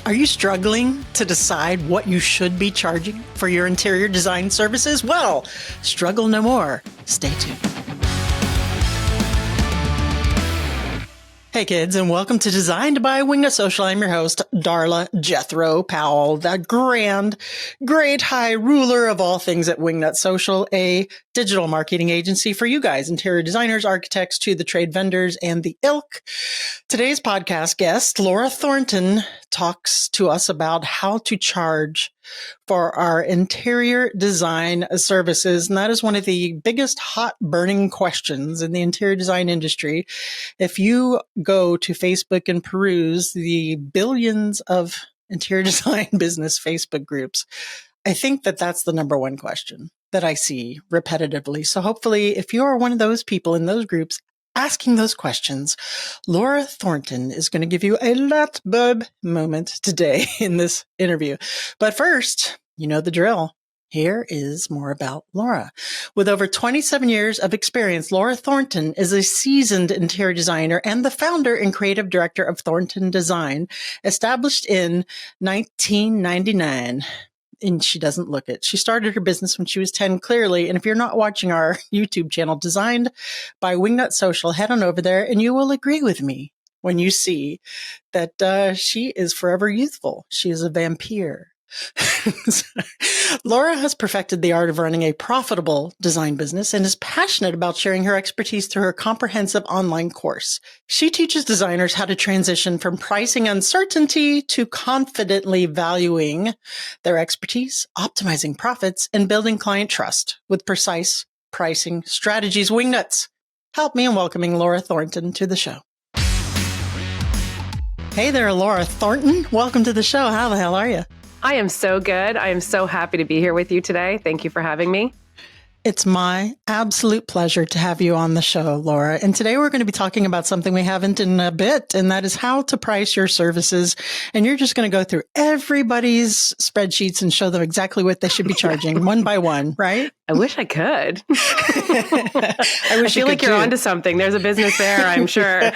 Are you struggling to decide what you should be charging for your interior design services? Well, struggle no more. Stay tuned. Hey kids, and welcome to Designed by Wingnut Social. I'm your host, Darla Jethro Powell, the great high ruler of all things at Wingnut Social, a digital marketing agency for you guys, interior designers, architects, to the trade vendors, and the ilk. Today's podcast guest, Laura Thornton, talks to us about how to charge for our interior design services. And that is one of the biggest hot burning questions in the interior design industry. If you go to Facebook and peruse the billions of interior design business Facebook groups, I think that that's the number one question that I see repetitively. So hopefully, if you are one of those people in those groups asking those questions, Laura Thornton is going to give you a light bulb moment today in this interview. But first, you know the drill. Here is more about Laura. With over 27 years of experience, Laura Thornton is a seasoned interior designer and the founder and creative director of Thornton Design, established in 1999. And she doesn't look it. She started her business when she was 10, clearly. And if you're not watching our YouTube channel, Designed by Wingnut Social, head on over there and you will agree with me when you see that she is forever youthful. She is a vampire. Laura has perfected the art of running a profitable design business and is passionate about sharing her expertise through her comprehensive online course. She teaches designers how to transition from pricing uncertainty to confidently valuing their expertise, optimizing profits, and building client trust with precise pricing strategies. Wingnuts, help me in welcoming Laura Thornton to the show. Hey there, Laura Thornton. Welcome to the show. How the hell are you? I am so good. I am so happy to be here with you today. Thank you for having me. It's my absolute pleasure to have you on the show, Laura. And today we're going to be talking about something we haven't in a bit, and that is how to price your services. And you're just going to go through everybody's spreadsheets and show them exactly what they should be charging one by one, right? I wish I could. I feel like you're onto something. There's a business there, I'm sure.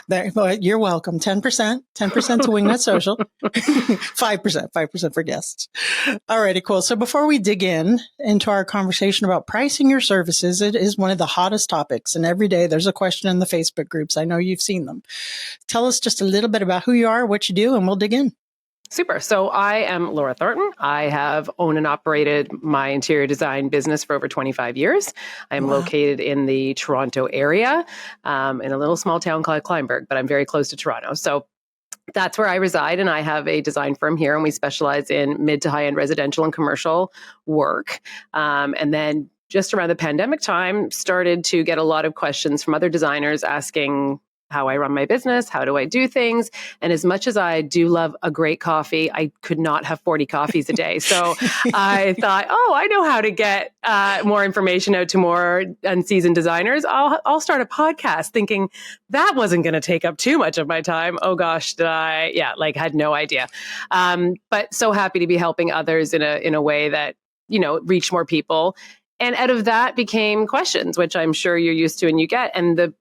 Well, you're welcome. 10% to Wingnut Social, 5% for guests. All righty, cool. So before we dig into our conversation about pricing your services, it is one of the hottest topics. And every day there's a question in the Facebook groups. I know you've seen them. Tell us just a little bit about who you are, what you do, and we'll dig in. Super. So I am Laura Thornton. I have owned and operated my interior design business for over 25 years. I'm located in the Toronto area, in a little small town called Kleinburg, but I'm very close to Toronto. So that's where I reside, and I have a design firm here, and we specialize in mid to high-end residential and commercial work. And then just around the pandemic time, started to get a lot of questions from other designers asking how I run my business, how do I do things? And as much as I do love a great coffee, I could not have 40 coffees a day. So I thought, I know how to get more information out to more unseasoned designers. I'll start a podcast, thinking that wasn't going to take up too much of my time. Oh gosh, did I? Yeah, had no idea. But so happy to be helping others in a way that, reach more people. And out of that became questions, which I'm sure you're used to and you get. And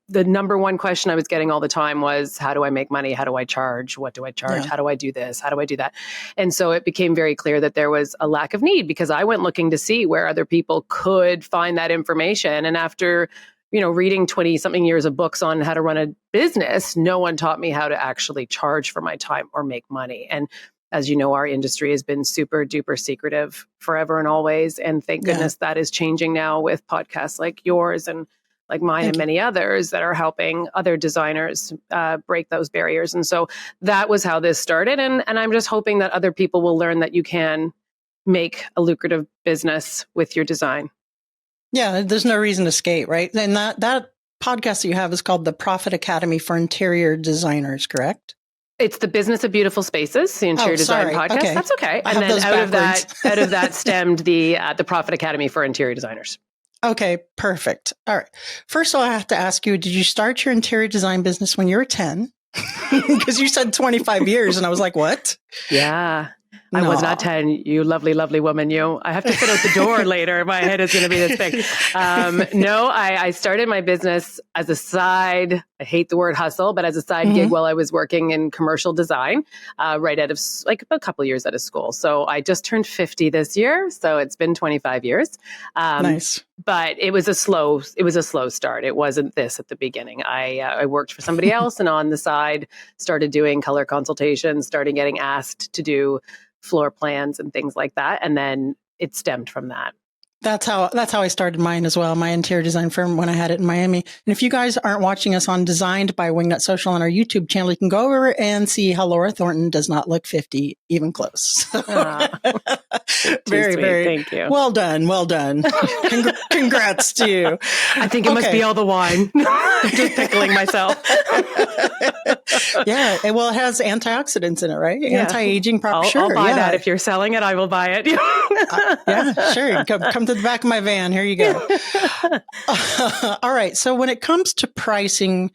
the number one question I was getting all the time was, how do I make money? How do I charge? What do I charge? Yeah. How do I do this? How do I do that? And so it became very clear that there was a lack of need, because I went looking to see where other people could find that information. And after, reading 20 something years of books on how to run a business, no one taught me how to actually charge for my time or make money. And as you know, our industry has been super duper secretive forever and always. And thank goodness that is changing now with podcasts like yours and like mine and many others that are helping other designers break those barriers. And so that was how this started. And I'm just hoping that other people will learn that you can make a lucrative business with your design. Yeah, there's no reason to skate, right? And that podcast that you have is called the Profit Academy for Interior Designers, correct? It's the Business of Beautiful Spaces, the Interior Design Podcast. Okay. That's okay. And then out of that stemmed the Profit Academy for Interior Designers. Okay, perfect. All right. First of all, I have to ask you, did you start your interior design business when you were 10? Because you said 25 years, and I was like, what? Yeah. I was not 10, you lovely, lovely woman. I have to sit out the door later. My head is going to be this big. No, I started my business as a side I hate the word hustle, but as a side gig while I was working in commercial design, right out of like a couple of years out of school. So I just turned 50 this year. So it's been 25 years. Nice. But it was a slow start. It wasn't this at the beginning. I worked for somebody else and on the side started doing color consultations, started getting asked to do floor plans and things like that. And then it stemmed from that. That's how I started mine as well, my interior design firm when I had it in Miami. And if you guys aren't watching us on Designed by Wingnut Social on our YouTube channel, you can go over and see how Laura Thornton does not look 50 even close. Very, sweet. very Thank you. well done. Well done. Congrats to you. I think it must be all the wine. Just pickling myself. Yeah. Well, it has antioxidants in it, right? Yeah. Anti-aging properties. I'll buy that. If you're selling it, I will buy it. Yeah, sure. Come to the back of my van. Here you go. All right. So when it comes to pricing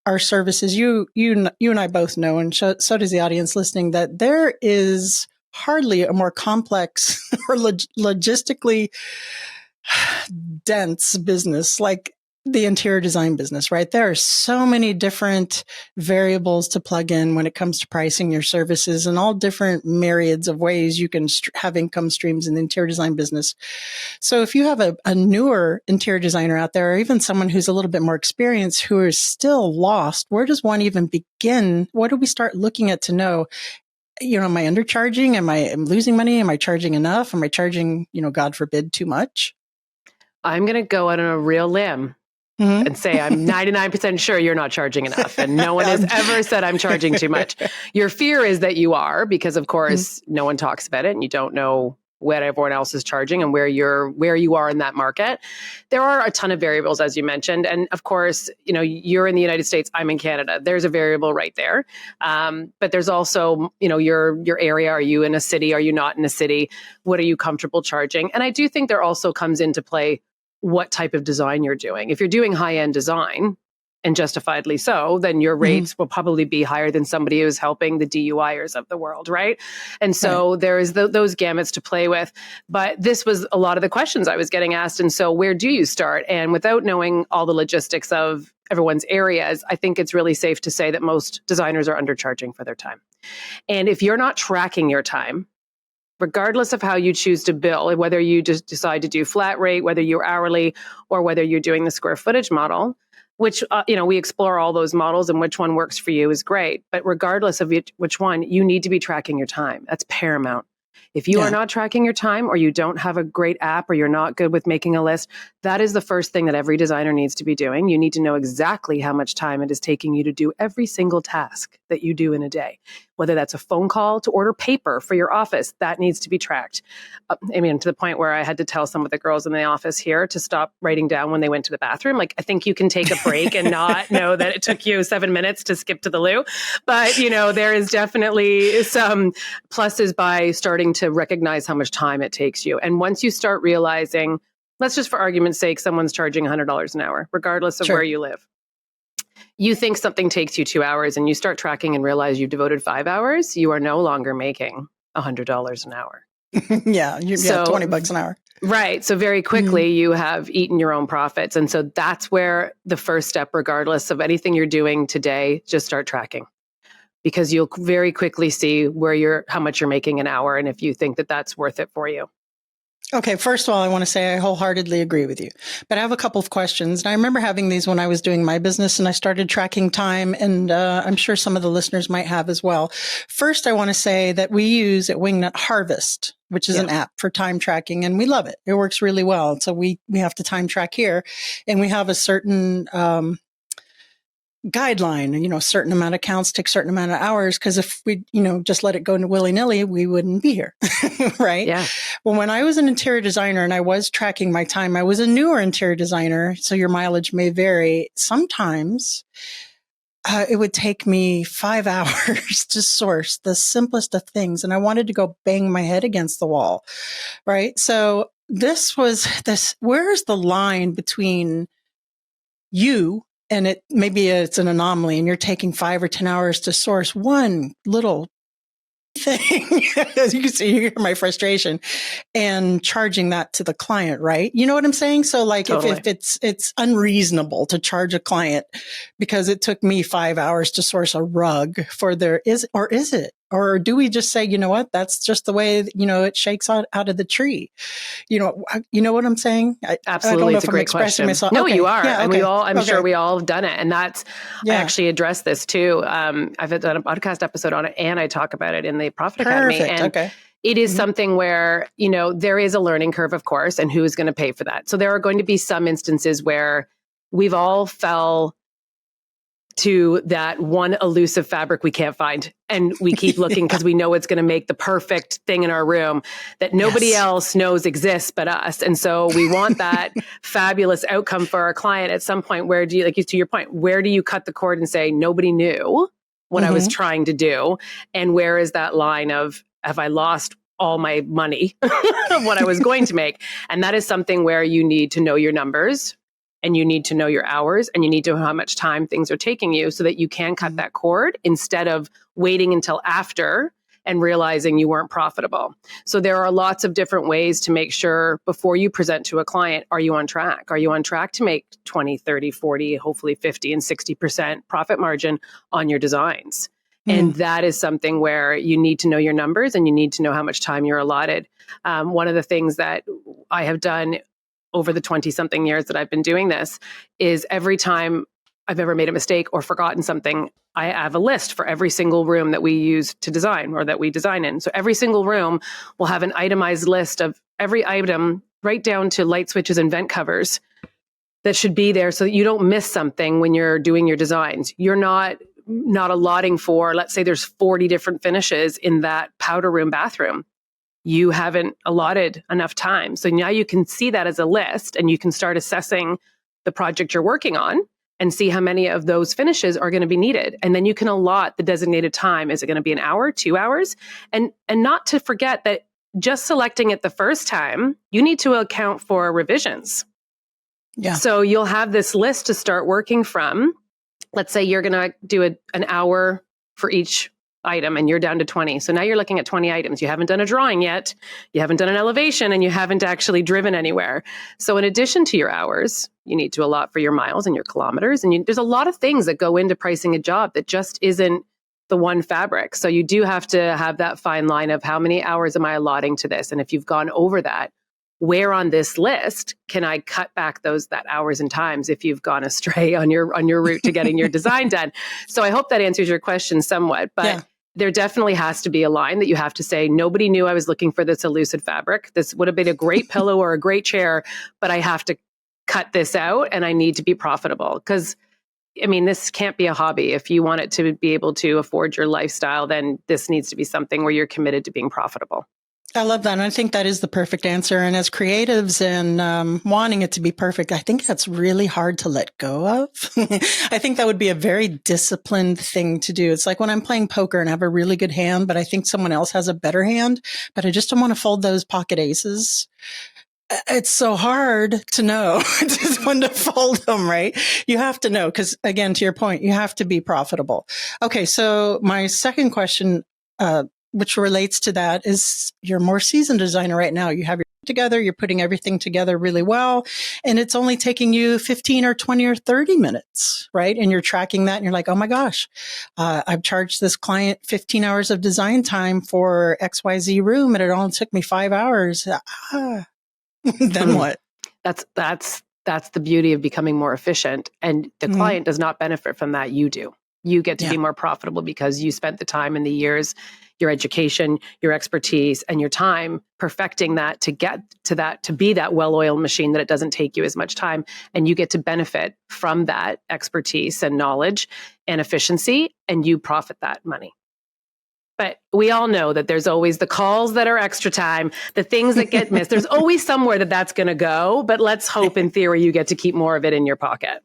our services, you and I both know, and so does the audience listening, that there is hardly a more complex or logistically dense business like the interior design business, right? There are so many different variables to plug in when it comes to pricing your services and all different myriads of ways you can have income streams in the interior design business. So if you have a newer interior designer out there, or even someone who's a little bit more experienced who is still lost, where does one even begin? What do we start looking at to know, am I undercharging? Am I losing money? Am I charging enough? Am I charging, God forbid, too much? I'm going to go out on a real limb and say I'm 99% sure you're not charging enough. And no one has ever said I'm charging too much. Your fear is that you are, because of course, no one talks about it and you don't know what everyone else is charging and where you are in that market. There are a ton of variables, as you mentioned. And of course, you're in the United States, I'm in Canada. There's a variable right there. But there's also, your area. Are you in a city? Are you not in a city? What are you comfortable charging? And I do think there also comes into play what type of design you're doing. If you're doing high-end design, and justifiably so, then your rates will probably be higher than somebody who's helping the DUIers of the world, right? And so there is those gamuts to play with. But this was a lot of the questions I was getting asked. And so where do you start? And without knowing all the logistics of everyone's areas, I think it's really safe to say that most designers are undercharging for their time. And if you're not tracking your time, regardless of how you choose to bill, whether you just decide to do flat rate, whether you're hourly, or whether you're doing the square footage model, which, we explore all those models and which one works for you is great. But regardless of which one, you need to be tracking your time. That's paramount. If you are not tracking your time, or you don't have a great app, or you're not good with making a list, that is the first thing that every designer needs to be doing. You need to know exactly how much time it is taking you to do every single task that you do in a day. Whether that's a phone call to order paper for your office, that needs to be tracked. To the point where I had to tell some of the girls in the office here to stop writing down when they went to the bathroom. Like, I think you can take a break and not know that it took you 7 minutes to skip to the loo. But, there is definitely some pluses by starting to recognize how much time it takes you. And once you start realizing, let's just for argument's sake, someone's charging $100 an hour, regardless of where you live. You think something takes you 2 hours and you start tracking and realize you've devoted 5 hours, you are no longer making $100 an hour. Yeah, $20 an hour. Right. So very quickly you have eaten your own profits. And so that's where the first step, regardless of anything you're doing today, just start tracking. Because you'll very quickly see how much you're making an hour, and if you think that that's worth it for you. Okay, first of all, I want to say I wholeheartedly agree with you. But I have a couple of questions. And I remember having these when I was doing my business and I started tracking time, and I'm sure some of the listeners might have as well. First, I want to say that we use at Wingnut Harvest, which is an app for time tracking, and we love it. It works really well. So we have to time track here, and we have a certain guideline, a certain amount of accounts take a certain amount of hours. Cause if we, just let it go willy nilly, we wouldn't be here. Right. Yeah. Well, when I was an interior designer and I was tracking my time, I was a newer interior designer. So your mileage may vary. Sometimes it would take me 5 hours to source the simplest of things. And I wanted to go bang my head against the wall. Right. So where's the line between you and maybe it's an anomaly and you're taking 5 or 10 hours to source one little thing. As you can see, you hear my frustration, and charging that to the client, right? You know what I'm saying? So like Totally. if it's unreasonable to charge a client because it took me 5 hours to source a rug for is it? Or do we just say, you know what, that's just the way, it shakes out of the tree? You know what I'm saying? Absolutely. I don't know it's if a I'm great expressing question. myself. No, Okay. you are. Yeah, And okay. I'm sure we all have done it. And I actually addressed this too. I've done a podcast episode on it, and I talk about it in the Profit Academy. Perfect. And Okay. it is something where, there is a learning curve, of course, and who is going to pay for that. So there are going to be some instances where we've all fell to that one elusive fabric we can't find. And we keep looking because we know it's going to make the perfect thing in our room that nobody else knows exists but us. And so we want that fabulous outcome for our client. At some point, where do you, to your point, where do you cut the cord and say, nobody knew what I was trying to do? And where is that line of, have I lost all my money of what I was going to make? And that is something where you need to know your numbers, and you need to know your hours, and you need to know how much time things are taking you so that you can cut that cord instead of waiting until after and realizing you weren't profitable. So there are lots of different ways to make sure before you present to a client, are you on track? Are you on track to make 20, 30, 40, hopefully 50 and 60% profit margin on your designs? And that is something where you need to know your numbers, and you need to know how much time you're allotted. One of the things that I have done over the 20-something years that I've been doing this is every time I've ever made a mistake or forgotten something, I have a list for every single room that we use to design or that we design in. So every single room will have an itemized list of every item, right down to light switches and vent covers, that should be there so that you don't miss something when you're doing your designs. You're not allotting for, let's say there's 40 different finishes in that powder room bathroom. You haven't allotted enough time. So now you can see that as a list, and you can start assessing the project you're working on and see how many of those finishes are going to be needed. And then you can allot the designated time. Is it going to be an hour, 2 hours? And not to forget that just selecting it the first time, you need to account for revisions. Yeah. So you'll have this list to start working from. Let's say you're going to do an hour for each item, and you're down to 20. So now you're looking at 20 items. You haven't done a drawing yet. You haven't done an elevation, and you haven't actually driven anywhere. So in addition to your hours, you need to allot for your miles and your kilometers. And there's a lot of things that go into pricing a job that just isn't the one fabric. So you do have to have that fine line of how many hours am I allotting to this? And if you've gone over that, where on this list can I cut back that hours and times if you've gone astray on your route to getting your design done? So I hope that answers your question somewhat, but there definitely has to be a line that you have to say, nobody knew I was looking for this elusive fabric. This would have been a great pillow or a great chair, but I have to cut this out, and I need to be profitable. Because this can't be a hobby. If you want it to be able to afford your lifestyle, then this needs to be something where you're committed to being profitable. I love that. And I think that is the perfect answer. And as creatives and wanting it to be perfect, I think that's really hard to let go of. I think that would be a very disciplined thing to do. It's like when I'm playing poker and I have a really good hand, but I think someone else has a better hand, but I just don't want to fold those pocket aces. It's so hard to know just when to fold them, right? You have to know, because again, to your point, you have to be profitable. Okay. So my second question, which relates to that, is you're more seasoned designer right now. You have your together, you're putting everything together really well, and it's only taking you 15 or 20 or 30 minutes, right? And you're tracking that and you're like, oh my gosh, I've charged this client 15 hours of design time for XYZ room, and it only took me 5 hours. Then what? That's the beauty of becoming more efficient. And the client does not benefit from that. You do. You get to be more profitable because you spent the time and the years, your education, your expertise, and your time perfecting that to get to that, to be that well-oiled machine that it doesn't take you as much time. And you get to benefit from that expertise and knowledge and efficiency, and you profit that money. But we all know that there's always the calls that are extra time, the things that get missed. There's always somewhere that's going to go, but let's hope in theory you get to keep more of it in your pocket.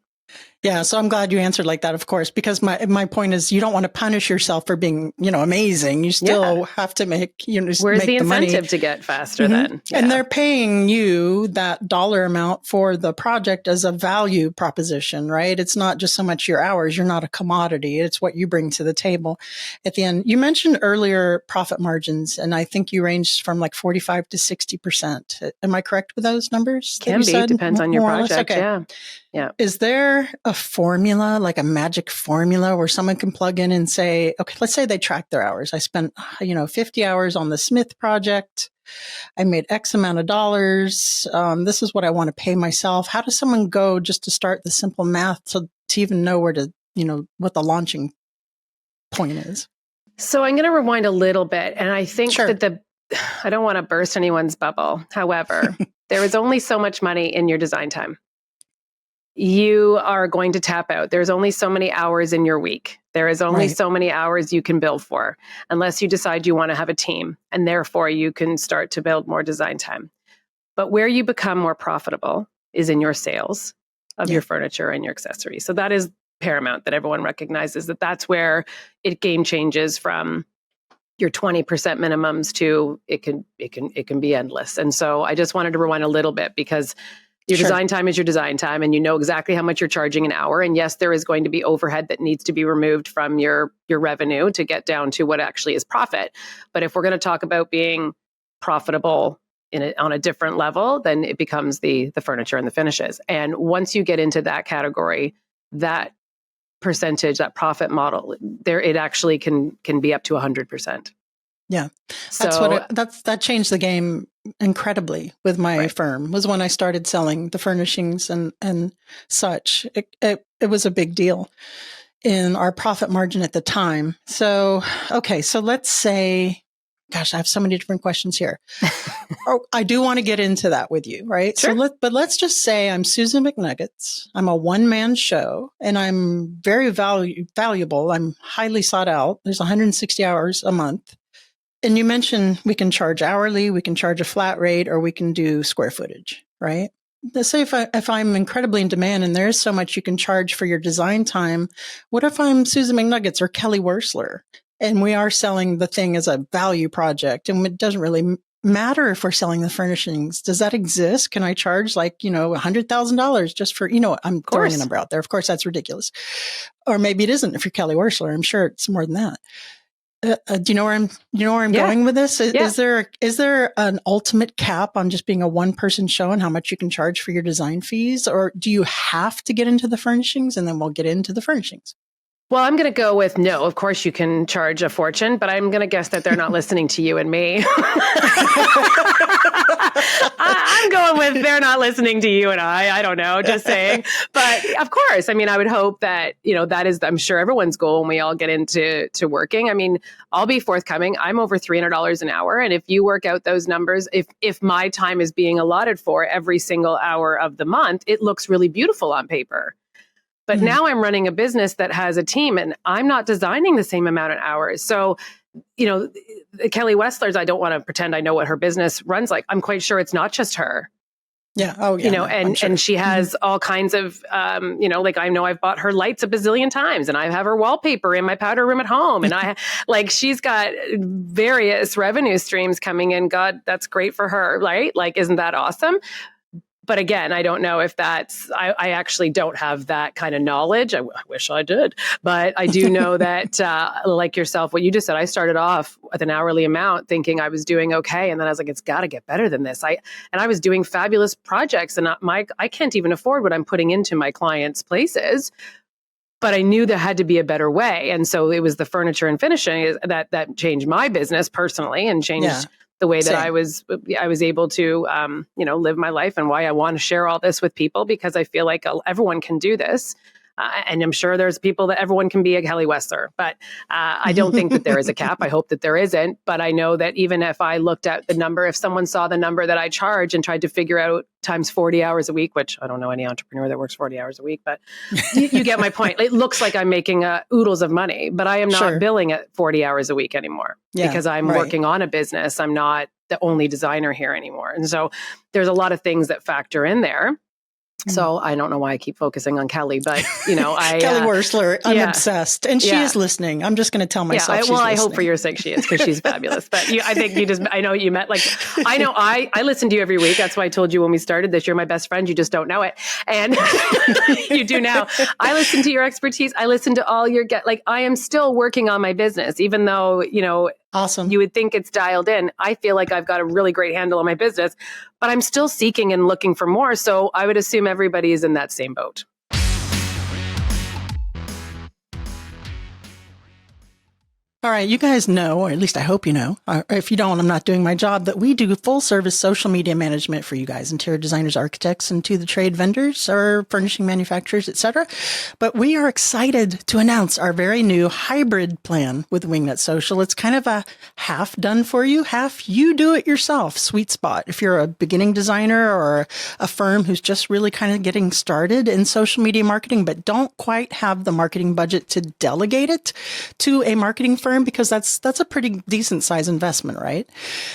Yeah, so I'm glad you answered like that, of course, because my point is you don't want to punish yourself for being, amazing. You still have to make, Where's make the money. incentive to get faster then? Yeah. And they're paying you that dollar amount for the project as a value proposition, right? It's not just so much your hours. You're not a commodity. It's what you bring to the table at the end. You mentioned earlier profit margins, and I think you ranged from like 45 to 60%. Am I correct with those numbers? Can be. Depends on your project. Okay. Yeah. Is there a formula, like a magic formula where someone can plug in and say, okay, let's say they track their hours. I spent, 50 hours on the Smith project. I made X amount of dollars. This is what I want to pay myself. How does someone go just to start the simple math to even know where to, what the launching point is? So I'm going to rewind a little bit. And I think that I don't want to burst anyone's bubble. However, there is only so much money in your design time. You are going to tap out. There's only so many hours in your week. There is only so many hours you can bill for, unless you decide you want to have a team, and therefore you can start to build more design time. But where you become more profitable is in your sales of your furniture and your accessories. So that is paramount, that everyone recognizes that that's where it game changes from your 20% minimums to it can be endless. And so I just wanted to rewind a little bit, because your design time is your design time, and you know exactly how much you're charging an hour. And yes, there is going to be overhead that needs to be removed from your revenue to get down to what actually is profit. But if we're going to talk about being profitable on a different level, then it becomes the furniture and the finishes. And once you get into that category, that percentage, that profit model, it actually can be up to 100%. Yeah, that changed the game incredibly with my firm. Was when I started selling the furnishings and such. It was a big deal in our profit margin at the time. So okay, so let's say, gosh, I have so many different questions here. I do want to get into that with you, right? Sure. So let's just say I'm Susan McNuggets. I'm a one-man show, and I'm very valuable. I'm highly sought out. There's 160 hours a month. And you mentioned we can charge hourly, we can charge a flat rate, or we can do square footage, right? Let's say if I'm incredibly in demand and there's so much you can charge for your design time, what if I'm Susan McNuggets or Kelly Wersler and we are selling the thing as a value project, and it doesn't really matter if we're selling the furnishings? Does that exist? Can I charge like, $100,000 just for, I'm throwing a number out there. Of course, that's ridiculous. Or maybe it isn't if you're Kelly Wersler. I'm sure it's more than that. Do you know where I'm going with this? Is there an ultimate cap on just being a one-person show and how much you can charge for your design fees? Or do you have to get into the furnishings? And then we'll get into the furnishings. Well, I'm going to go with no. Of course, you can charge a fortune, but I'm going to guess that they're not listening to you and me. I'm going with they're not listening to you and I don't know, just saying. But of course, I mean, I would hope that, that is, I'm sure, everyone's goal when we all get into working. I mean, I'll be forthcoming. I'm over $300 an hour. And if you work out those numbers, if my time is being allotted for every single hour of the month, it looks really beautiful on paper. But now I'm running a business that has a team, and I'm not designing the same amount of hours. So, Kelly Wersler's, I don't want to pretend I know what her business runs like. I'm quite sure it's not just her. Yeah. Oh, yeah. And she has all kinds of, like I know I've bought her lights a bazillion times, and I have her wallpaper in my powder room at home. And she's got various revenue streams coming in. God, that's great for her, right? Like, isn't that awesome? But again, I don't know if that's, I actually don't have that kind of knowledge. I wish I did. But I do know that, like yourself, what you just said, I started off with an hourly amount thinking I was doing okay. And then I was like, it's got to get better than this. I was doing fabulous projects, and I can't even afford what I'm putting into my clients' places. But I knew there had to be a better way. And so it was the furniture and finishing that changed my business personally, and changed the way that I was able to, live my life, and why I want to share all this with people, because I feel like everyone can do this. And I'm sure there's people that everyone can be a Kelly Wersler, but I don't think that there is a cap. I hope that there isn't. But I know that even if I looked at the number, if someone saw the number that I charge and tried to figure out times 40 hours a week, which I don't know any entrepreneur that works 40 hours a week, but you get my point. It looks like I'm making oodles of money, but I am not billing at 40 hours a week anymore because I'm working on a business. I'm not the only designer here anymore. And so there's a lot of things that factor in there. So I don't know why I keep focusing on Kelly, but Kelly Wursler, I'm obsessed, and she is listening. I'm just going to tell myself. She's listening. I hope for your sake she is, because she's fabulous. But I know you met. I listen to you every week. That's why I told you when we started this, you're my best friend. You just don't know it, and you do now. I listen to your expertise. I listen to all your I am still working on my business, even though Awesome. You would think it's dialed in. I feel like I've got a really great handle on my business, but I'm still seeking and looking for more. So I would assume everybody is in that same boat. All right, you guys know, or at least I hope you know, or if you don't, I'm not doing my job, that we do full service social media management for you guys, interior designers, architects, and to the trade vendors or furnishing manufacturers, etc. But we are excited to announce our very new hybrid plan with Wingnut Social. It's kind of a half done for you, half you do it yourself sweet spot. If you're a beginning designer or a firm who's just really kind of getting started in social media marketing, but don't quite have the marketing budget to delegate it to a marketing firm, because that's a pretty decent size investment, right?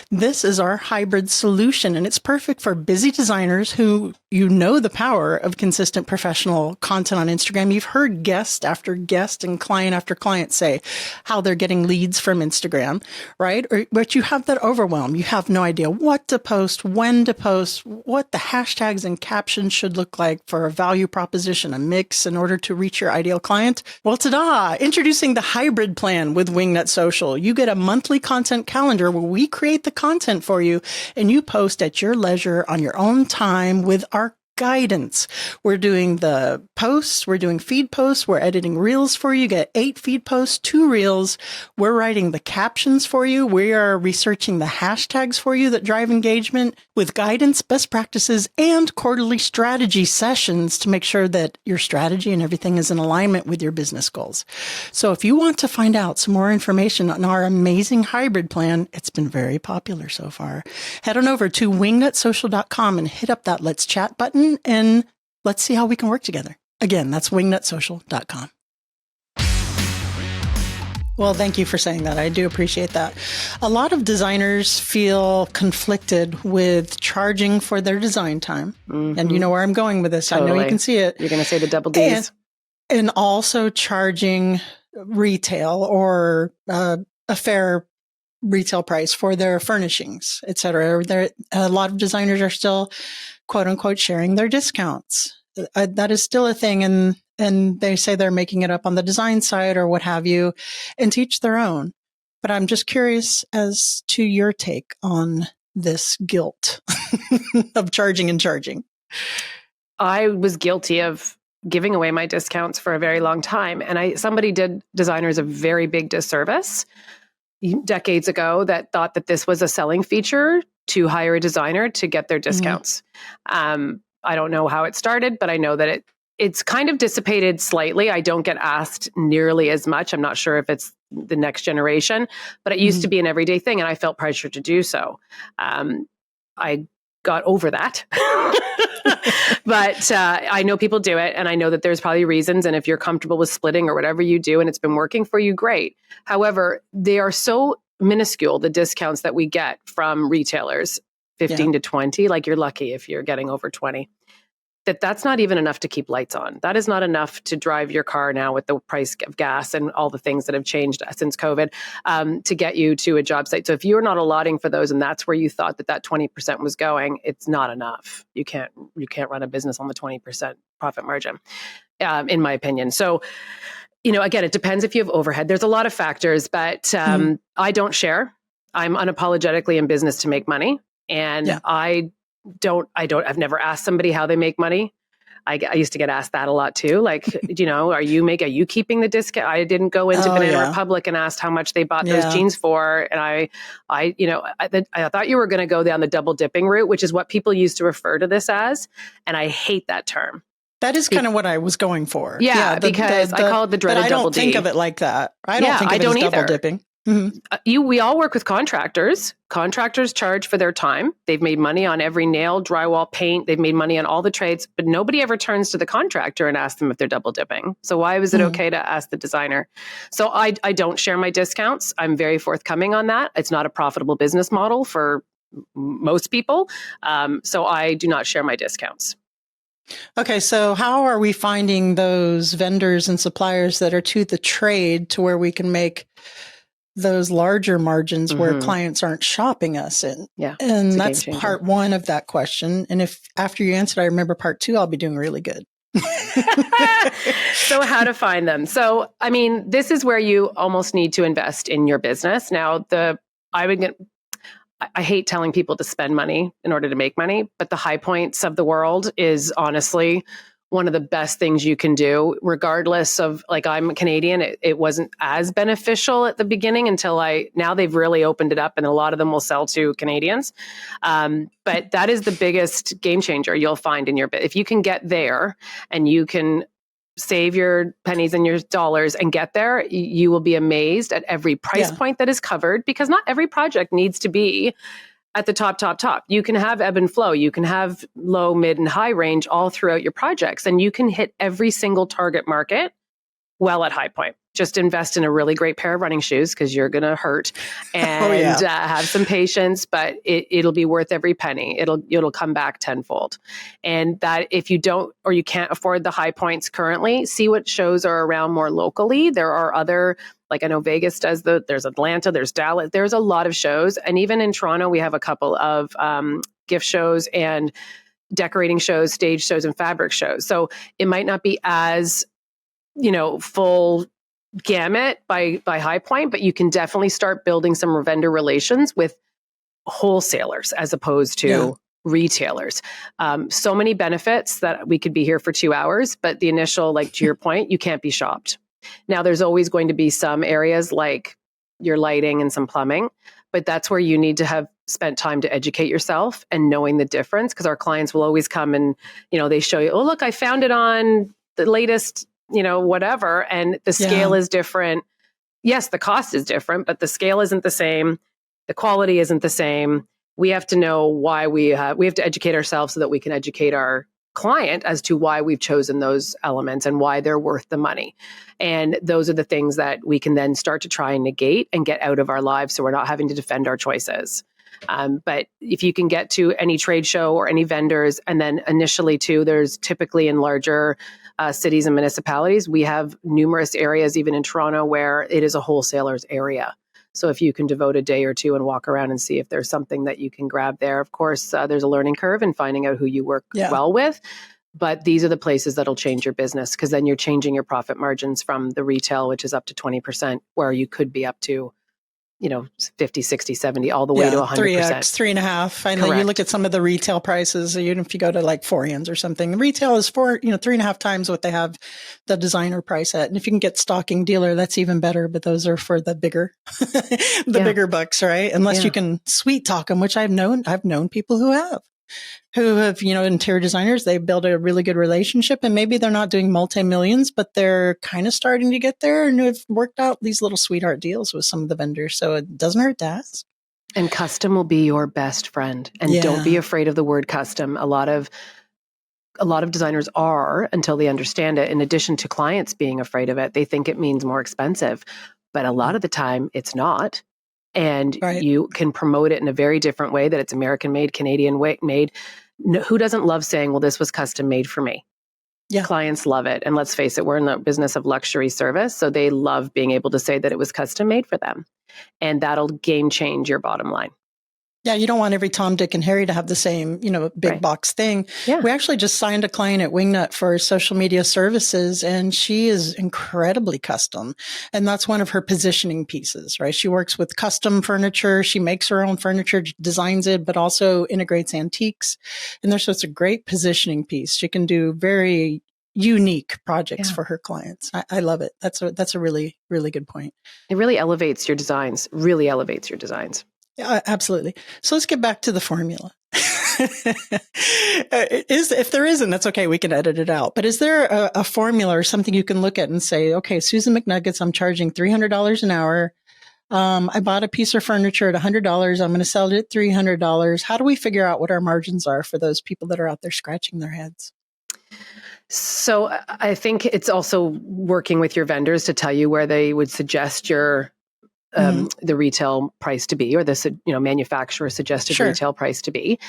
This is our hybrid solution, and it's perfect for busy designers who the power of consistent professional content on Instagram. You've heard guest after guest and client after client say how they're getting leads from Instagram, right? But you have that overwhelm. You have no idea what to post, when to post, what the hashtags and captions should look like for a value proposition, a mix in order to reach your ideal client. Well, ta-da! Introducing the hybrid plan with Wingnut Social. You get a monthly content calendar where we create the content for you and you post at your leisure on your own time with our guidance. We're doing the posts, we're doing feed posts, we're editing reels for you. You get 8 feed posts, 2 reels. We're writing the captions for you. We are researching the hashtags for you that drive engagement with guidance, best practices, and quarterly strategy sessions to make sure that your strategy and everything is in alignment with your business goals. So if you want to find out some more information on our amazing hybrid plan, it's been very popular so far. Head on over to wingnutsocial.com and hit up that Let's Chat button, and let's see how we can work together. Again, that's wingnutsocial.com. Well, thank you for saying that. I do appreciate that. A lot of designers feel conflicted with charging for their design time. Mm-hmm. And you know where I'm going with this. Totally. I know you can see it. You're going to say the double Ds. And also charging retail or a fair retail price for their furnishings, et cetera. A lot of designers are still, quote unquote, sharing their discounts. That is still a thing. And they say they're making it up on the design side or what have you, and to each their own. But I'm just curious as to your take on this guilt of charging and charging. I was guilty of giving away my discounts for a very long time. And somebody did designers a very big disservice decades ago that thought that this was a selling feature to hire a designer to get their discounts. Mm-hmm. I don't know how it started, but I know that it's kind of dissipated slightly. I don't get asked nearly as much. I'm not sure if it's the next generation, but it used to be an everyday thing, and I felt pressure to do so. I got over that. But I know people do it, and I know that there's probably reasons, and if you're comfortable with splitting or whatever you do and it's been working for you, great. However, they are so minuscule, the discounts that we get from retailers, 15 to 20, like you're lucky if you're getting over 20. That's not even enough to keep lights on. That is not enough to drive your car now with the price of gas and all the things that have changed since COVID to get you to a job site. So if you're not allotting for those and that's where you thought that 20% was going, it's not enough. You can't run a business on the 20% profit margin, in my opinion. So, again, it depends if you have overhead. There's a lot of factors, but I don't share. I'm unapologetically in business to make money. And I've never asked somebody how they make money. I used to get asked that a lot too. Like, are you keeping the discount? I didn't go into Banana Republic and asked how much they bought those jeans for. And I thought you were going to go down the double dipping route, which is what people used to refer to this as. And I hate that term. That is kind of what I was going for. Yeah, because I call it the dreaded double D. I don't think of it like that. I don't think of it as double dipping. Mm-hmm. We all work with contractors. Contractors charge for their time. They've made money on every nail, drywall, paint. They've made money on all the trades, but nobody ever turns to the contractor and asks them if they're double dipping. So why was it okay to ask the designer? So I don't share my discounts. I'm very forthcoming on that. It's not a profitable business model for most people. So I do not share my discounts. Okay, so how are we finding those vendors and suppliers that are to the trade to where we can make those larger margins where clients aren't shopping us in? Yeah. And that's part one of that question. And if after you answered, I remember part two, I'll be doing really good. So how to find them. So, I mean, this is where you almost need to invest in your business. Now, I hate telling people to spend money in order to make money, but the High Points of the world is honestly one of the best things you can do, regardless of, like, I'm Canadian. It wasn't as beneficial at the beginning now they've really opened it up, and a lot of them will sell to Canadians. But that is the biggest game changer you'll find in if you can get there and you can save your pennies and your dollars and get there, you will be amazed at every price point that is covered, because not every project needs to be at the top. You can have ebb and flow. You can have low, mid, and high range all throughout your projects, and you can hit every single target market well at High Point. Just invest in a really great pair of running shoes, because you're going to hurt, and have some patience, but it'll be worth every penny. It'll come back tenfold. And that if you don't, or you can't afford the High Points currently, see what shows are around more locally. There are other, like I know Vegas does there's Atlanta, there's Dallas, there's a lot of shows. And even in Toronto, we have a couple of gift shows and decorating shows, stage shows, and fabric shows. So it might not be as, full gamut by High Point, but you can definitely start building some vendor relations with wholesalers as opposed to retailers. So many benefits that we could be here for 2 hours, but the initial, like to your point, you can't be shopped. Now, there's always going to be some areas like your lighting and some plumbing, but that's where you need to have spent time to educate yourself and knowing the difference, because our clients will always come and, they show you, oh, look, I found it on the latest, whatever, and the scale is different. Yes, the cost is different, but the scale isn't the same. The quality isn't the same. We have to know why we have to educate ourselves so that we can educate our client as to why we've chosen those elements and why they're worth the money. And those are the things that we can then start to try and negate and get out of our lives, so we're not having to defend our choices. But if you can get to any trade show or any vendors, and then initially too, there's typically in larger cities and municipalities, we have numerous areas, even in Toronto, where it is a wholesaler's area. So if you can devote a day or two and walk around and see if there's something that you can grab there. Of course, there's a learning curve in finding out who you work well with. But these are the places that'll change your business, because then you're changing your profit margins from the retail, which is up to 20%, where you could be up to 50, 60, 70, all the way to 100%. 3x, 3.5. I know you look at some of the retail prices, even if you go to like Forian's or something, retail is 3.5 times what they have the designer price at. And if you can get stocking dealer, that's even better. But those are for the bigger, bigger bucks, right? Unless you can sweet talk them, which I've known people who have, interior designers, they build a really good relationship, and maybe they're not doing multi-millions, but they're kind of starting to get there, and have worked out these little sweetheart deals with some of the vendors. So it doesn't hurt to ask. And custom will be your best friend. And don't be afraid of the word custom. A lot of designers are, until they understand it. In addition to clients being afraid of it, they think it means more expensive, but a lot of the time it's not. And you can promote it in a very different way, that it's American made, Canadian made. Who doesn't love saying, well, this was custom made for me? Yeah. Clients love it. And let's face it, we're in the business of luxury service. So they love being able to say that it was custom made for them. And that'll game change your bottom line. Yeah, you don't want every Tom, Dick, and Harry to have the same, big box thing. Yeah. We actually just signed a client at Wingnut for social media services, and she is incredibly custom. And that's one of her positioning pieces, right? She works with custom furniture. She makes her own furniture, designs it, but also integrates antiques. And there's just a great positioning piece. She can do very unique projects for her clients. I love it. That's a really, really good point. It really elevates your designs, Yeah, absolutely. So let's get back to the formula. If there isn't, that's okay. We can edit it out. But is there a formula or something you can look at and say, okay, Susan McNuggets, I'm charging $300 an hour. I bought a piece of furniture at $100. I'm going to sell it at $300. How do we figure out what our margins are for those people that are out there scratching their heads? So I think it's also working with your vendors to tell you where they would suggest your the retail price to be, or the manufacturer suggested retail price to be.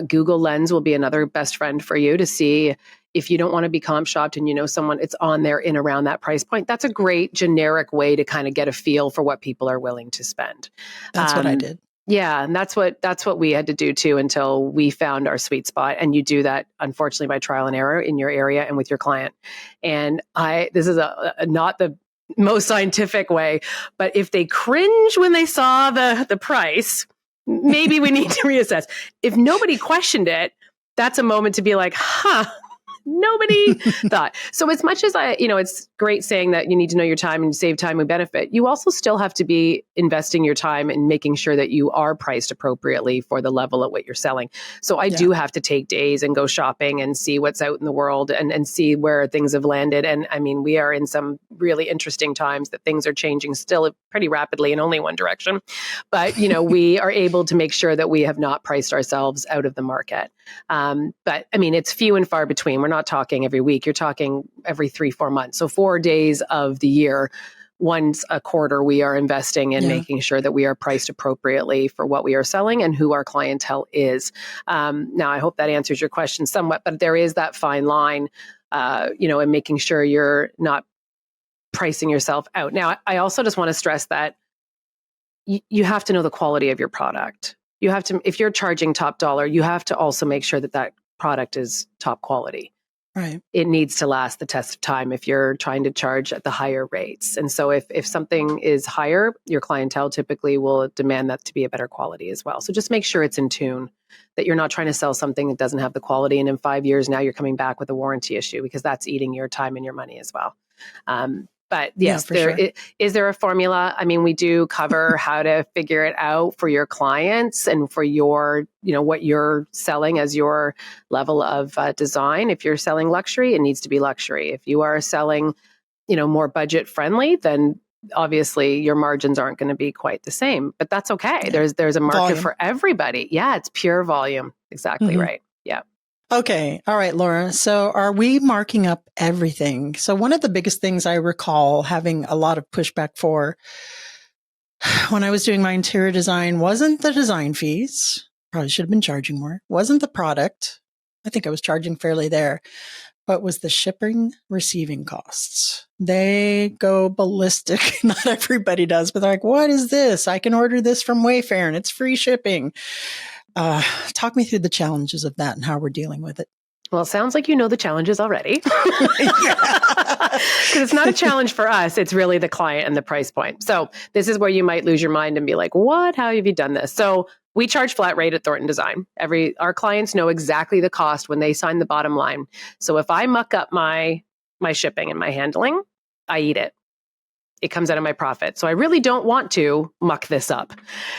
Google Lens will be another best friend for you to see if you don't want to be comp shopped and you know someone, it's on there in around that price point. That's a great generic way to kind of get a feel for what people are willing to spend. That's what I did. Yeah, and that's what we had to do too until we found our sweet spot. And you do that, unfortunately, by trial and error in your area and with your client. And this is not the most scientific way, but if they cringe when they saw the price, maybe we need to reassess. If nobody questioned it, that's a moment to be like, nobody thought. So as much as it's great saying that you need to know your time and save time and benefit, you also still have to be investing your time and making sure that you are priced appropriately for the level at what you're selling. So I do have to take days and go shopping and see what's out in the world and see where things have landed. And I mean, we are in some really interesting times that things are changing still pretty rapidly in only one direction. But, we are able to make sure that we have not priced ourselves out of the market. But I mean, it's few and far between. We're not talking every week. You're talking every 3-4 months. So 4 days of the year, once a quarter, we are investing in making sure that we are priced appropriately for what we are selling and who our clientele is. Now, I hope that answers your question somewhat, but there is that fine line, in making sure you're not pricing yourself out. Now, I also just want to stress that you have to know the quality of your product. You have to, if you're charging top dollar, you have to also make sure that product is top quality. Right. It needs to last the test of time if you're trying to charge at the higher rates. And so if something is higher, your clientele typically will demand that to be a better quality as well. So just make sure it's in tune, that you're not trying to sell something that doesn't have the quality. And in 5 years, now you're coming back with a warranty issue, because that's eating your time and your money as well. But yes, is there a formula? I mean, we do cover how to figure it out for your clients and for your, what you're selling as your level of design. If you're selling luxury, it needs to be luxury. If you are selling, more budget friendly, then obviously your margins aren't going to be quite the same. But that's okay. Yeah. There's a market for everybody. Yeah, it's pure volume. Exactly right. Yeah. Okay. All right, Laura. So are we marking up everything? So one of the biggest things I recall having a lot of pushback for when I was doing my interior design wasn't the design fees. Probably should have been charging more. Wasn't the product. I think I was charging fairly there, but was the shipping receiving costs. They go ballistic. Not everybody does, but they're like, what is this? I can order this from Wayfair and it's free shipping. Talk me through the challenges of that and how we're dealing with it. Well, it sounds like you know the challenges already. Because it's not a challenge for us. It's really the client and the price point. So this is where you might lose your mind and be like, what? How have you done this? So we charge flat rate at Thornton Design. Our clients know exactly the cost when they sign the bottom line. So if I muck up my shipping and my handling, I eat it. It comes out of my profit. So I really don't want to muck this up.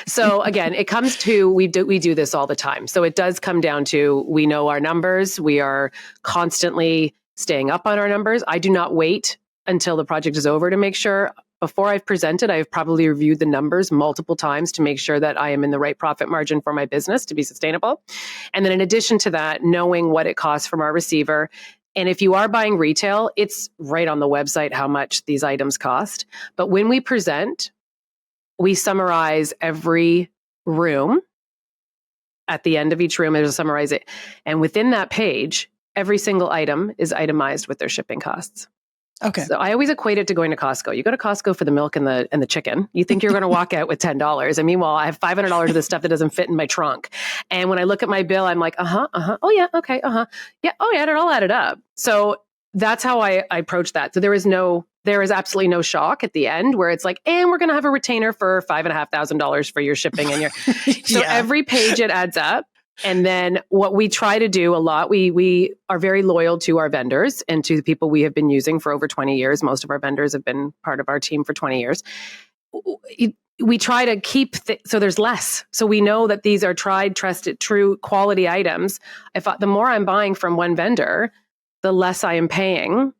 So again, it comes to, we do this all the time. So it does come down to, we know our numbers. We are constantly staying up on our numbers. I do not wait until the project is over to make sure. Before I've presented, I've probably reviewed the numbers multiple times to make sure that I am in the right profit margin for my business to be sustainable. And then in addition to that, knowing what it costs from our receiver. And if you are buying retail, it's right on the website how much these items cost. But when we present, we summarize every room. At the end of each room, there's a summarize it. And within that page, every single item is itemized with their shipping costs. Okay. So I always equate it to going to Costco. You go to Costco for the milk and the chicken. You think you're going to walk out with $10. And meanwhile, I have $500 of this stuff that doesn't fit in my trunk. And when I look at my bill, I'm like, oh yeah, okay, yeah, oh yeah, it all added up. So that's how I approach that. So there is absolutely no shock at the end where it's like, and we're going to have a retainer for $5,500 for your shipping and your. So every page it adds up. And then what we try to do a lot, we are very loyal to our vendors and to the people we have been using for over 20 years. Most of our vendors have been part of our team for 20 years. We try to keep, so there's less. So we know that these are tried, trusted, true quality items. The more I'm buying from one vendor, the less I am paying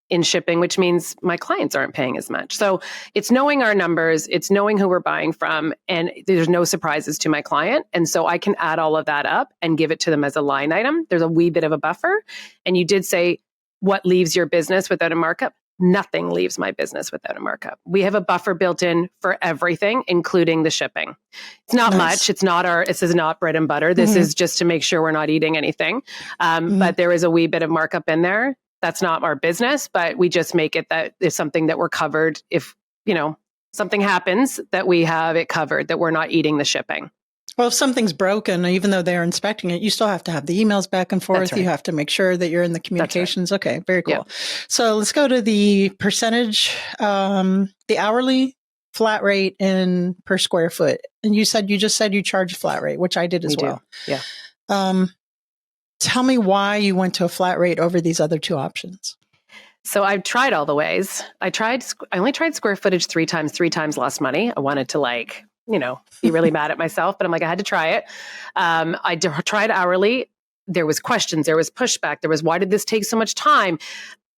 in shipping, which means my clients aren't paying as much. So it's knowing our numbers, it's knowing who we're buying from, and there's no surprises to my client. And so I can add all of that up and give it to them as a line item. There's a wee bit of a buffer. And you did say, what leaves your business without a markup? Nothing leaves my business without a markup. We have a buffer built in for everything, including the shipping. It's not much. This is not bread and butter. This is just to make sure we're not eating anything. But there is a wee bit of markup in there. That's not our business, but we just make it that is something that we're covered. If, something happens, that we have it covered, that we're not eating the shipping. Well, if something's broken, even though they're inspecting it, you still have to have the emails back and forth. Right. You have to make sure that you're in the communications. Right. Okay, very cool. Yeah. So let's go to the percentage, the hourly flat rate in per square foot. And you just said you charge a flat rate, which I did as well. Yeah. Tell me why you went to a flat rate over these other two options. So I've tried all the ways. I only tried square footage three times lost money. I wanted to be really mad at myself, but I'm like, I had to try it. I tried hourly. There was questions, there was pushback. There was, why did this take so much time?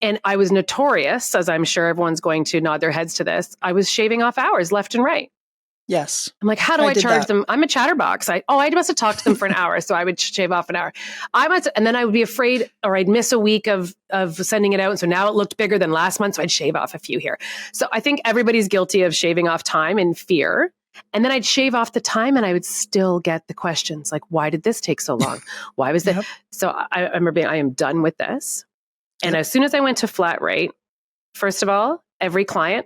And I was notorious, as I'm sure everyone's going to nod their heads to this. I was shaving off hours left and right. Yes. I'm like, how do I charge them? I'm a chatterbox. I must have talked to them for an hour. So I would shave off an hour. And then I would be afraid, or I'd miss a week of sending it out. And so now it looked bigger than last month. So I'd shave off a few here. So I think everybody's guilty of shaving off time in fear. And then I'd shave off the time and I would still get the questions like, why did this take so long? Why was that? Yep. So I remember being, I am done with this. And as soon as I went to flat rate, first of all, every client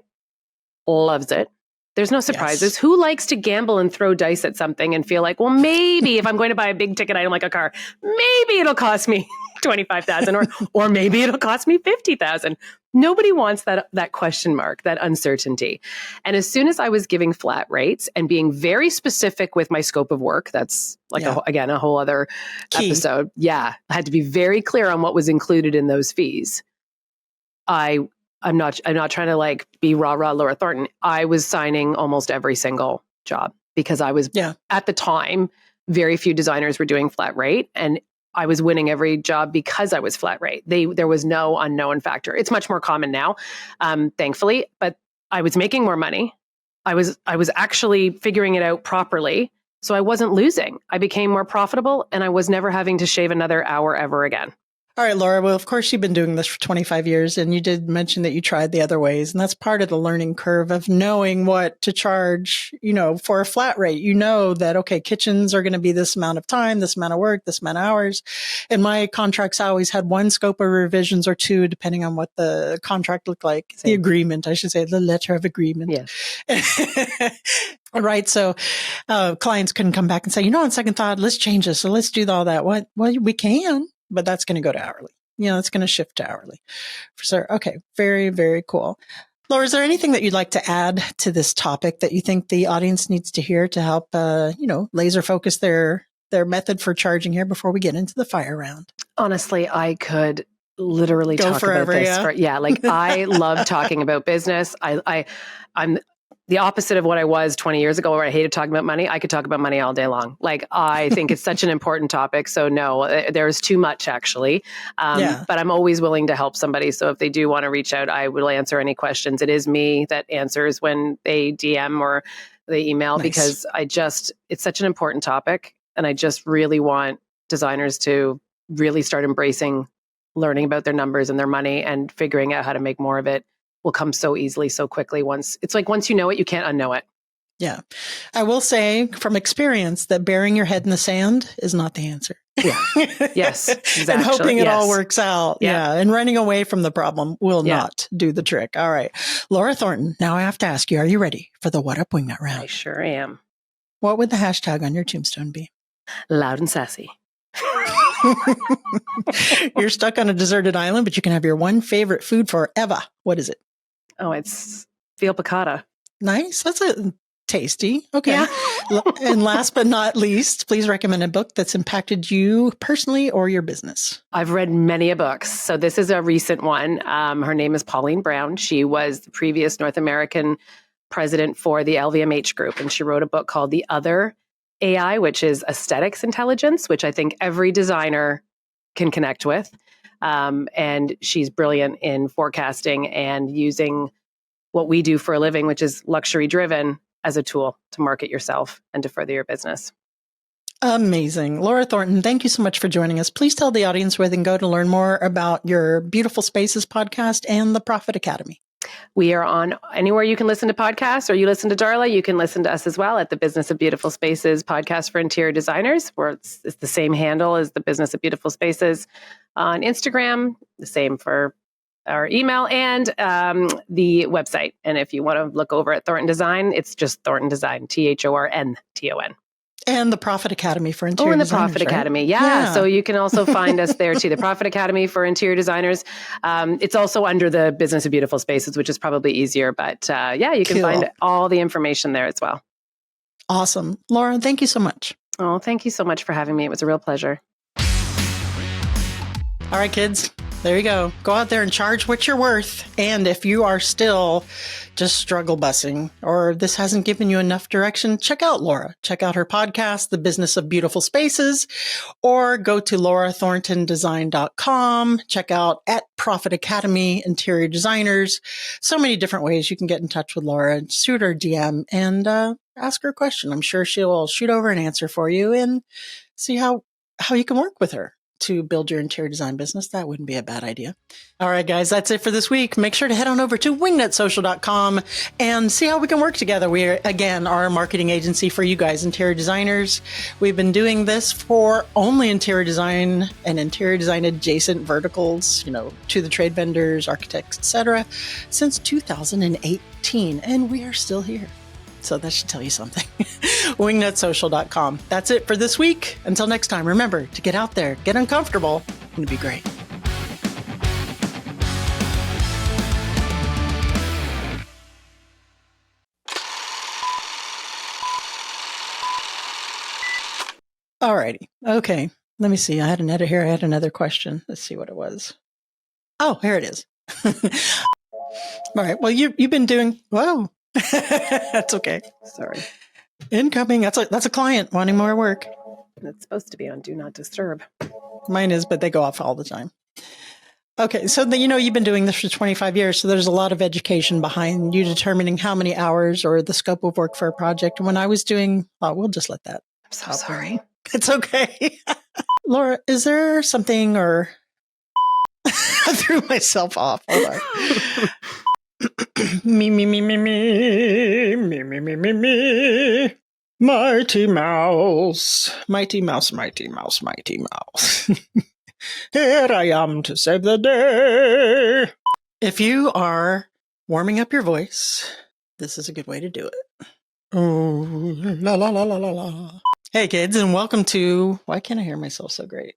loves it. There's no surprises. Yes. Who likes to gamble and throw dice at something and feel like, well, maybe if I'm going to buy a big ticket item like a car, maybe it'll cost me $25,000 or maybe it'll cost me $50,000. Nobody wants that question mark, that uncertainty. And as soon as I was giving flat rates and being very specific with my scope of work, that's like, a whole other episode. Yeah. I had to be very clear on what was included in those fees. I'm not trying to be rah Laura Thornton. I was signing almost every single job because I was at the time, very few designers were doing flat rate and I was winning every job because I was flat rate. There was no unknown factor. It's much more common now, thankfully, but I was making more money. I was actually figuring it out properly. So I wasn't losing. I became more profitable and I was never having to shave another hour ever again. All right, Laura. Well, of course, you've been doing this for 25 years, and you did mention that you tried the other ways. And that's part of the learning curve of knowing what to charge, for a flat rate. You know that, okay, kitchens are going to be this amount of time, this amount of work, this amount of hours. In my contracts, I always had one scope of revisions or two, depending on what the contract looked like. Same. The agreement, I should say, the letter of agreement. Yeah. Right. So clients couldn't come back and say, on second thought, let's change this. So let's do all that. Well, we can. But that's going to go to hourly. It's going to shift to hourly. For sure. Okay. Very, very cool. Laura, is there anything that you'd like to add to this topic that you think the audience needs to hear to help, laser focus their method for charging here before we get into the fire round? Honestly, I could literally talk forever, about this. I love talking about business. I'm the opposite of what I was 20 years ago where I hated talking about money. I could talk about money all day long. I think it's such an important topic. So no, there's too much actually. But I'm always willing to help somebody. So if they do want to reach out, I will answer any questions. It is me that answers when they DM or they email because it's such an important topic. And I just really want designers to really start embracing learning about their numbers and their money and figuring out how to make more of it. Will come so easily, so quickly. Once you know it, you can't unknow it. Yeah. I will say from experience that burying your head in the sand is not the answer. Yeah. Yes. Exactly. And hoping it all works out. Yeah. And running away from the problem will not do the trick. All right. Laura Thornton, now I have to ask you, are you ready for the What Up Wingnut round? I sure am. What would the hashtag on your tombstone be? Loud and sassy. You're stuck on a deserted island, but you can have your one favorite food forever. What is it? Oh, it's veal piccata. Nice. That's tasty. Okay. Yeah. And last but not least, please recommend a book that's impacted you personally or your business. I've read many a books. So this is a recent one. Her name is Pauline Brown. She was the previous North American president for the LVMH group. And she wrote a book called The Other AI, which is aesthetics intelligence, which I think every designer can connect with. And she's brilliant in forecasting and using what we do for a living, which is luxury driven, as a tool to market yourself and to further your business. Amazing. Laura Thornton, thank you so much for joining us. Please tell the audience where they can go to learn more about your Beautiful Spaces podcast and the Profit Academy. We are on anywhere you can listen to podcasts, or you listen to Darla, you can listen to us as well at the Business of Beautiful Spaces podcast for interior designers, where it's the same handle as the Business of Beautiful Spaces on Instagram, the same for our email and the website. And if you want to look over at Thornton Design, it's just Thornton Design, THORNTON. And the Profit Academy for interior designers. The Profit Academy. Yeah. So you can also find us there too. The Profit Academy for interior designers. It's also under the Business of Beautiful Spaces, which is probably easier. But you can find all the information there as well. Awesome. Laura, thank you so much. Oh, thank you so much for having me. It was a real pleasure. All right, kids. There you go. Go out there and charge what you're worth. And if you are still just struggle busing or this hasn't given you enough direction, check out Laura. Check out her podcast, The Business of Beautiful Spaces, or go to laurathorntondesign.com. Check out at Profit Academy Interior Designers. So many different ways you can get in touch with Laura. Shoot her a DM and ask her a question. I'm sure she'll shoot over an answer for you and see how you can work with her to build your interior design business. That wouldn't be a bad idea. All right, guys, that's it for this week. Make sure to head on over to wingnutsocial.com and see how we can work together. We are, again, our marketing agency for you guys, interior designers. We've been doing this for only interior design and interior design adjacent verticals, to the trade vendors, architects, etc., since 2018, and we are still here. So that should tell you something. Wingnutsocial.com. That's it for this week. Until next time, remember to get out there, get uncomfortable, and be great. Alrighty. Okay. Let me see. I had an edit here. I had another question. Let's see what it was. Oh, here it is. All right. Well, you've been doing, whoa. That's okay. Sorry. Incoming. That's a client wanting more work. It's supposed to be on Do Not Disturb. Mine is, but they go off all the time. Okay. So, you've been doing this for 25 years. So there's a lot of education behind you determining how many hours or the scope of work for a project. And when I was doing, we'll just let that. I'm so sorry. It's okay. Laura, is there something or I threw myself off. Hold on. Me. Mighty Mouse. Here I am to save the day. If you are warming up your voice, this is a good way to do it. Oh, la la la la la la. Hey kids, and welcome to, why can't I hear myself so great?